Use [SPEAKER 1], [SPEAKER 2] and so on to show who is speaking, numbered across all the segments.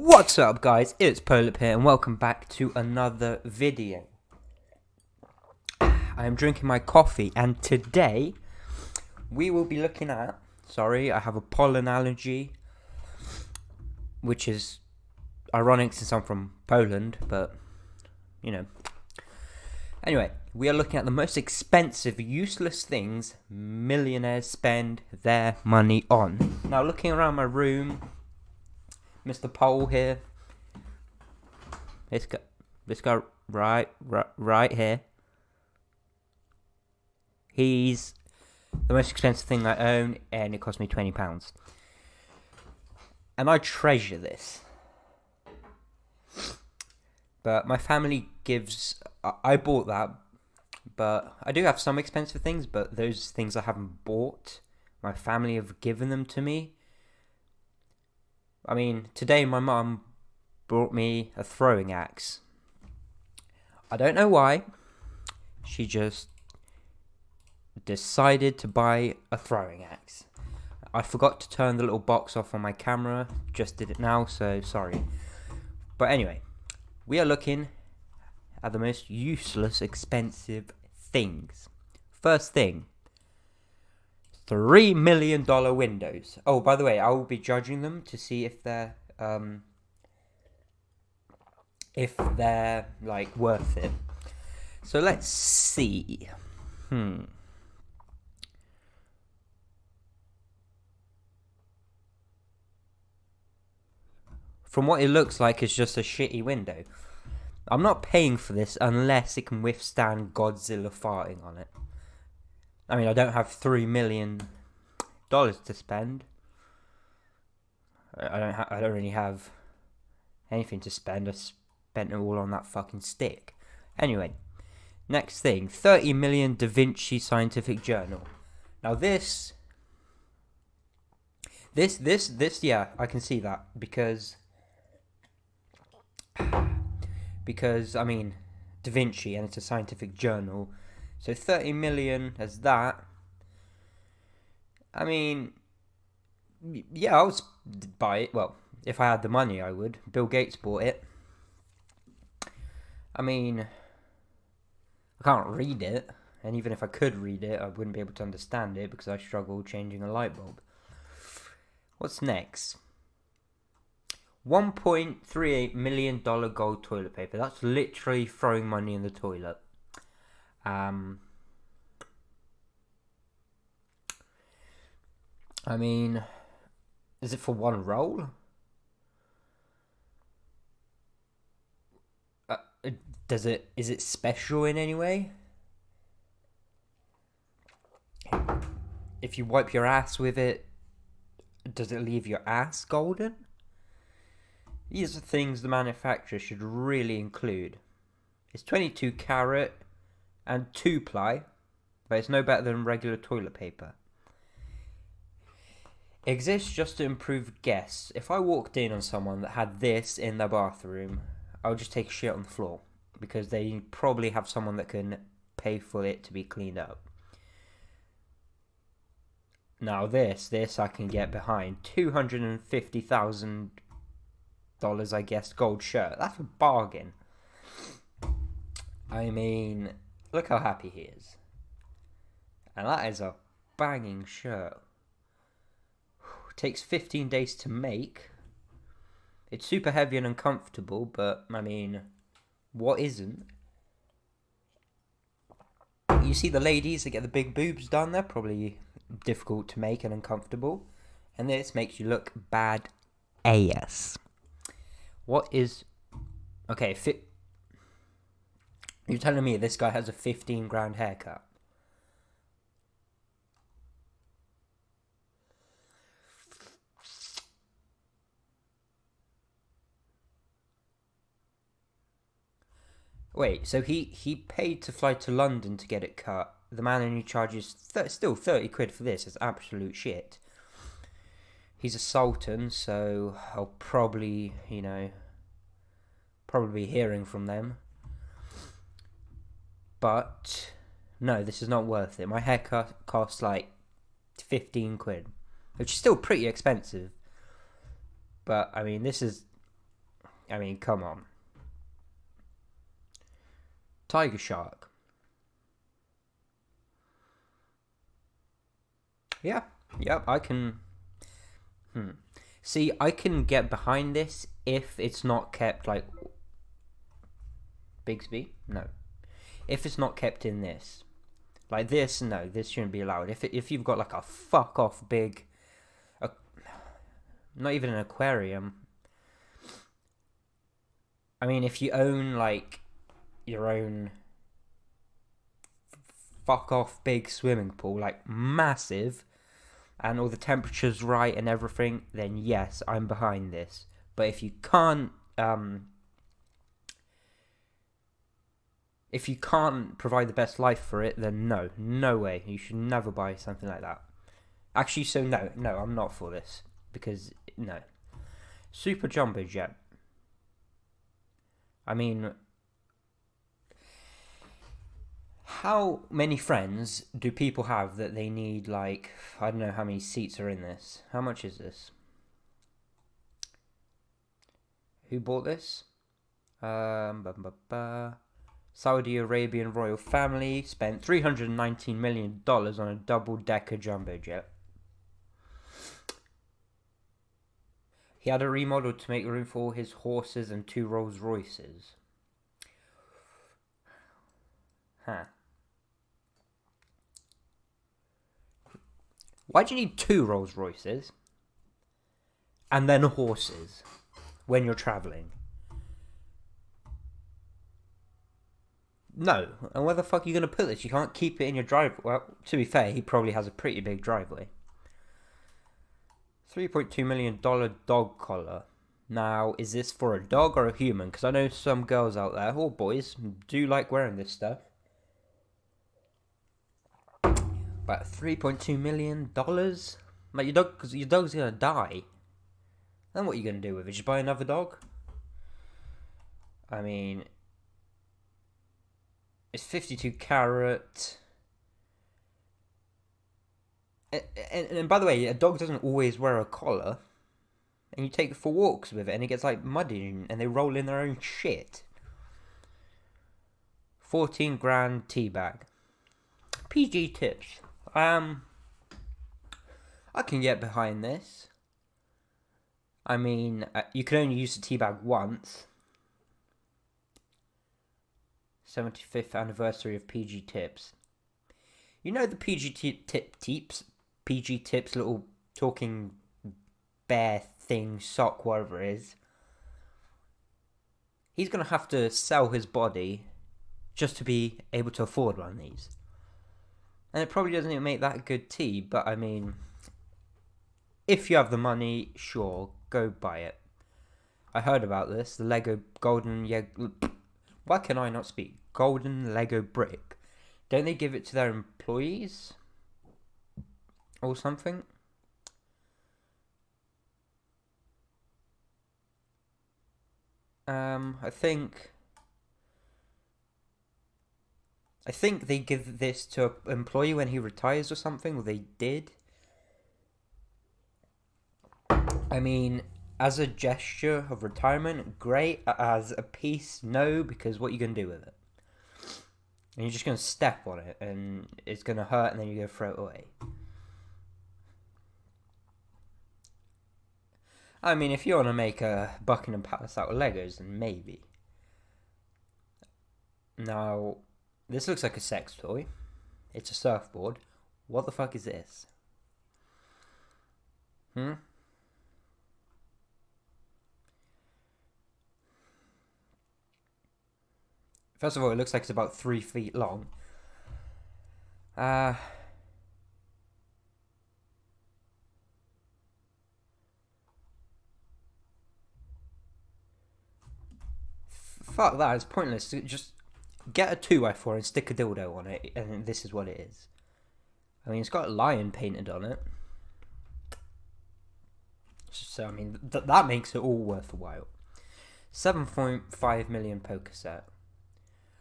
[SPEAKER 1] What's up guys, it's Polip here and welcome back to another video. I am drinking my coffee and today we will be looking at, sorry I have a pollen allergy, which is ironic since I'm from Poland, but you know. Anyway, we are looking at the most expensive, useless things millionaires spend their money on. Now looking around my room, Mr. Pole here, this guy right here, he's the most expensive thing I own and it cost me £20. And I treasure this. But my family gives, I bought that, but I do have some expensive things, but those things I haven't bought, my family have given them to me. I mean, today my mum brought me a throwing axe. I don't know why. She just decided to buy a throwing axe. I forgot to turn the little box off on my camera. Just did it now, so sorry. But anyway, we are looking at the most useless, expensive things. First thing. $3 million windows. Oh, by the way, I will be judging them to see if they're like worth it. So let's see. From what it looks like, it's just a shitty window. I'm not paying for this unless it can withstand Godzilla farting on it. I mean, I don't have $3 million to spend. I don't really have anything to spend. I spent it all on that fucking stick. Anyway, next thing, 30 million Da Vinci Scientific Journal. Now this, yeah, I can see that because I mean, Da Vinci and it's a scientific journal. So 30 million as that. I mean, yeah, I would buy it. Well, if I had the money, I would. Bill Gates bought it. I mean, I can't read it. And even if I could read it, I wouldn't be able to understand it because I struggle changing a light bulb. What's next? $1.38 million gold toilet paper. That's literally throwing money in the toilet. I mean, is it for one roll? Is it special in any way? If you wipe your ass with it, does it leave your ass golden? These are things the manufacturer should really include. It's 22 carat and 2-ply, but it's no better than regular toilet paper. It exists just to improve guests. If I walked in on someone that had this in their bathroom, I would just take a shit on the floor because they probably have someone that can pay for it to be cleaned up. Now this I can get behind. $250,000, I guess, gold shirt. That's a bargain. I mean, look how happy he is. And that is a banging shirt. It takes 15 days to make. It's super heavy and uncomfortable, but I mean, what isn't? You see the ladies that get the big boobs done, they're probably difficult to make and uncomfortable. And this makes you look bad ass. What is... Okay, you're telling me this guy has a 15 grand haircut? Wait, so he paid to fly to London to get it cut. The man only charges still 30 quid for this. It's absolute shit. He's a sultan, so I'll probably, probably be hearing from them. But no, this is not worth it. My haircut costs like 15 quid, which is still pretty expensive. But I mean, this is I mean, come on. Tiger shark. Yeah. Yep, I can... See, I can get behind this if it's not kept, like... Bigsby? No. If it's not kept in this. Like this, no, this shouldn't be allowed. If you've got, like, a fuck-off big... not even an aquarium. I mean, if you own, like, your own fuck-off big swimming pool, like, massive... and all the temperature's right and everything, then yes, I'm behind this. But if you can't provide the best life for it, then no way. You should never buy something like that. Actually, so no, I'm not for this. Because, no. Super Jumbo Jet. I mean... how many friends do people have that they need, like, I don't know how many seats are in this. How much is this? Who bought this? Saudi Arabian royal family spent $319 million on a double-decker jumbo jet. He had it remodeled to make room for his horses and 2 Rolls Royces. Huh. Why do you need 2 Rolls Royces and then horses when you're travelling? No. And where the fuck are you going to put this? You can't keep it in your driveway. Well, to be fair, he probably has a pretty big driveway. $3.2 million dog collar. Now, is this for a dog or a human? Because I know some girls out there, or boys, do like wearing this stuff. About $3.2 million? Like, your dog, because your dog's gonna die. Then what are you gonna do with it? Just buy another dog? I mean, it's 52 carat. And by the way, a dog doesn't always wear a collar. And you take it for walks with it, and it gets like muddy, and they roll in their own shit. 14 grand tea bag. PG tips. I can get behind this. I mean, you can only use the tea bag once. 75th anniversary of PG tips. You know the PG tips, little talking bear thing, sock, whatever it is. He's gonna have to sell his body just to be able to afford one of these. And it probably doesn't even make that good tea, but I mean, if you have the money, sure, go buy it. I heard about this, the Lego golden, why can I not speak? Golden Lego brick. Don't they give it to their employees? Or something? I think they give this to an employee when he retires or something, or they did. I mean, as a gesture of retirement, great. As a piece, no, because what are you going to do with it? And you're just going to step on it, and it's going to hurt, and then you're going to throw it away. I mean, if you want to make a Buckingham Palace out of Legos, then maybe. Now, this looks like a sex toy. It's a surfboard. What the fuck is this? First of all, it looks like it's about 3 feet long. Fuck that, it's pointless. Just get a 2x4 and stick a dildo on it, and this is what it is. I mean, it's got a lion painted on it. So, I mean, that makes it all worthwhile. 7.5 million poker set.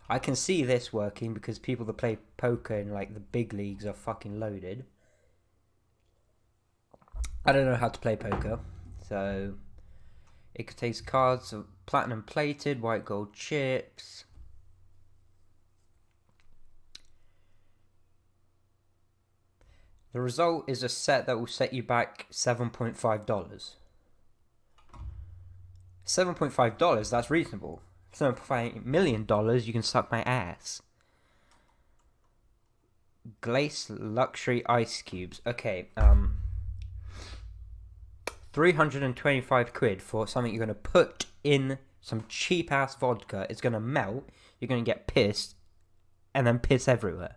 [SPEAKER 1] I can see this working because people that play poker in, like, the big leagues are fucking loaded. I don't know how to play poker, so It contains cards of platinum plated, white gold chips. The result is a set that will set you back $7.5. $7.5, that's reasonable. $7.5 million, you can suck my ass. Glace luxury ice cubes. Okay, 325 quid for something you're going to put in some cheap ass vodka. It's going to melt. You're going to get pissed. And then piss everywhere.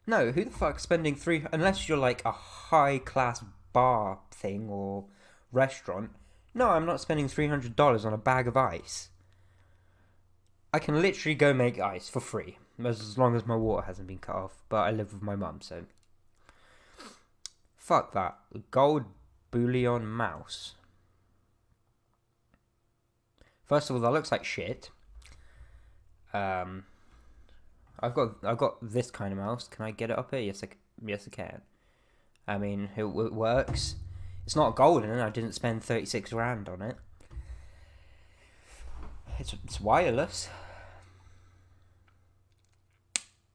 [SPEAKER 1] No, who the fuck's spending unless you're like a high class bar thing or restaurant. No, I'm not spending $300 on a bag of ice. I can literally go make ice for free. As long as my water hasn't been cut off. But I live with my mum, so. Fuck that. Gold bullion mouse. First of all, that looks like shit. I've got this kind of mouse. Can I get it up here? Yes, I can. I mean, it works. It's not golden. I didn't spend 36 grand on it. It's wireless.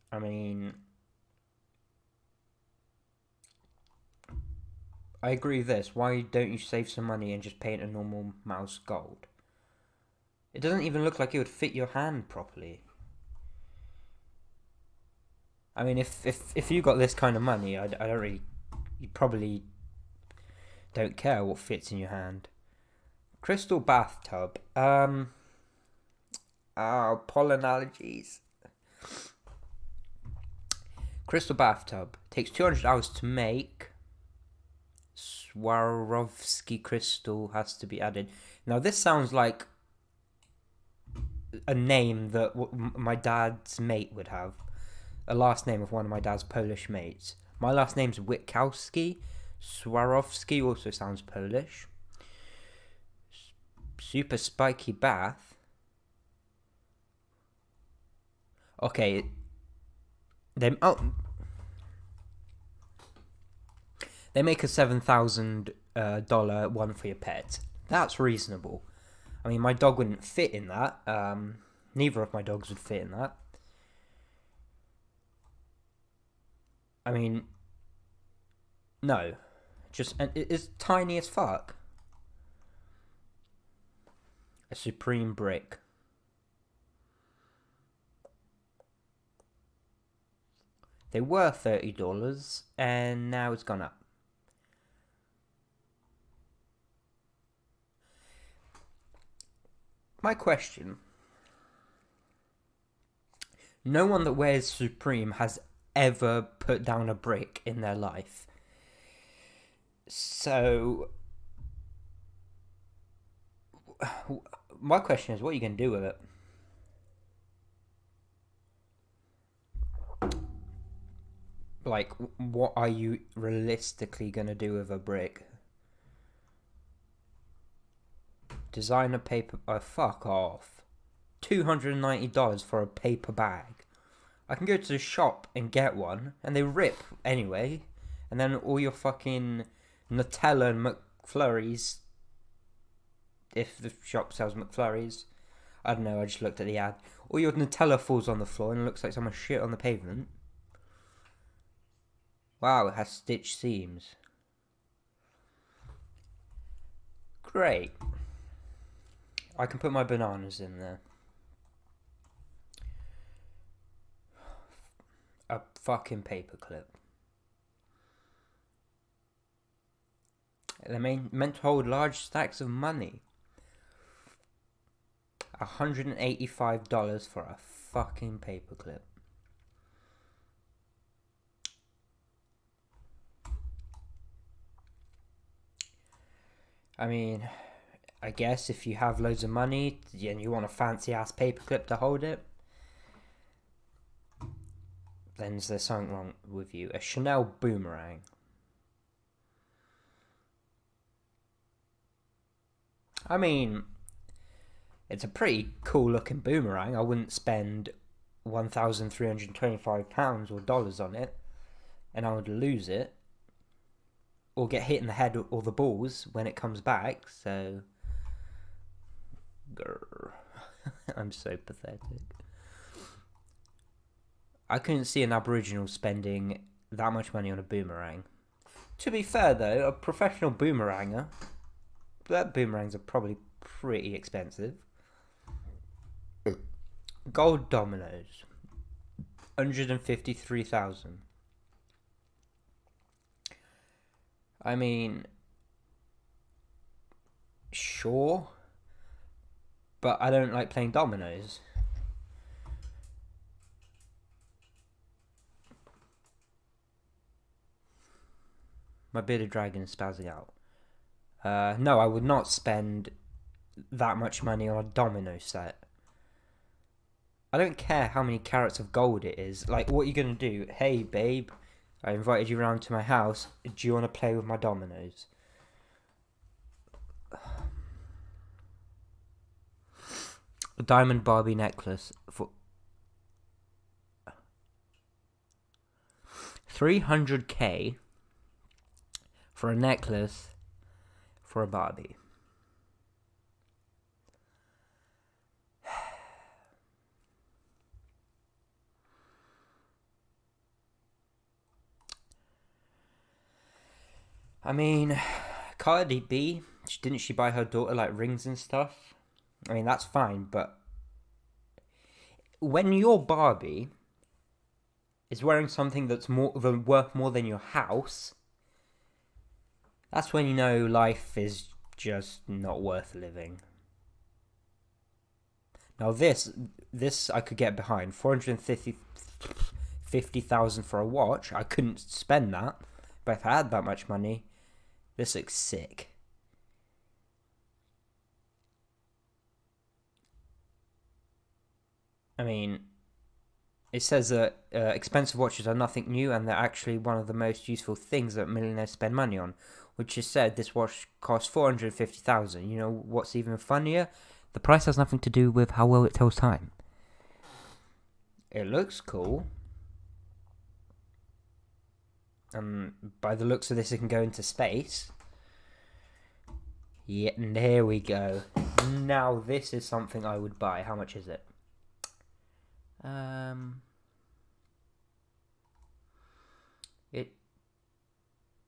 [SPEAKER 1] I mean, I agree with this. Why don't you save some money and just paint a normal mouse gold? It doesn't even look like it would fit your hand properly. I mean, if you got this kind of money, I don't really... You probably don't care what fits in your hand. Crystal bathtub. Pollen allergies. Crystal bathtub. Takes 200 hours to make. Swarovski crystal has to be added. Now this sounds like a name that my dad's mate would have. A last name of one of my dad's Polish mates. My last name's Witkowski. Swarovski also sounds Polish. Super spiky bath. Okay. They make a $7,000 one for your pet. That's reasonable. I mean, my dog wouldn't fit in that. Neither of my dogs would fit in that. I mean, no. It's tiny as fuck. A supreme brick. They were $30 and now it's gone up. My question. No one that wears Supreme has ever put down a brick in their life. So, my question is, what are you going to do with it? Like, what are you realistically going to do with a brick? Designer paper... Oh, fuck off. $290 for a paper bag. I can go to the shop and get one, and they rip anyway. And then all your fucking Nutella and McFlurries, if the shop sells McFlurries, I don't know, I just looked at the ad. All your Nutella falls on the floor and it looks like someone shit on the pavement. Wow, it has stitched seams. Great. I can put my bananas in there. A fucking paperclip. They're meant to hold large stacks of money. $185 for a fucking paperclip. I mean, I guess if you have loads of money and you want a fancy ass paperclip to hold it, then there's something wrong with you. A Chanel boomerang. I mean, it's a pretty cool looking boomerang. I wouldn't spend £1,325 or dollars on it, and I would lose it. or get hit in the head or the balls when it comes back. So, I'm so pathetic. I couldn't see an Aboriginal spending that much money on a boomerang. To be fair though, a professional boomeranger, that boomerangs are probably pretty expensive. Gold dominoes, 153,000. I mean, sure, but I don't like playing dominoes. My bearded dragon is spazzing out. No, I would not spend that much money on a domino set. I don't care how many carats of gold it is. Like, what are you going to do? Hey, babe, I invited you around to my house. Do you want to play with my dominoes? A diamond Barbie necklace for 300k for a necklace for a Barbie. I mean, Cardi B, didn't she buy her daughter like rings and stuff? I mean, that's fine, but when your Barbie is wearing something that's worth more than your house, that's when you know life is just not worth living. Now this I could get behind. 450,000 for a watch. I couldn't spend that, but if I had that much money, this looks sick. I mean, it says that expensive watches are nothing new and they're actually one of the most useful things that millionaires spend money on, which is said this watch costs 450,000. You know what's even funnier? The price has nothing to do with how well it tells time. It looks cool. By the looks of this, it can go into space. Yeah, and there we go. Now this is something I would buy. How much is it?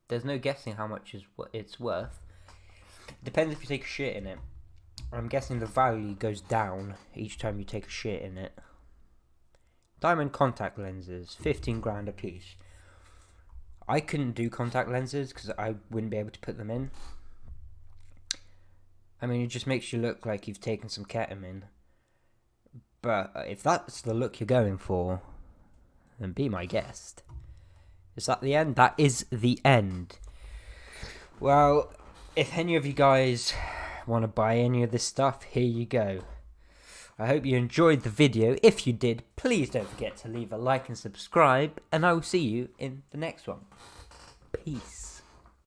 [SPEAKER 1] There's no guessing how much it's worth. Depends if you take a shit in it. I'm guessing the value goes down each time you take a shit in it. Diamond contact lenses, 15 grand a piece. I couldn't do contact lenses because I wouldn't be able to put them in. I mean, it just makes you look like you've taken some ketamine. But if that's the look you're going for, then be my guest. Is that the end? That is the end. Well, if any of you guys want to buy any of this stuff, here you go. I hope you enjoyed the video. If you did, please don't forget to leave a like and subscribe, and I will see you in the next one. Peace.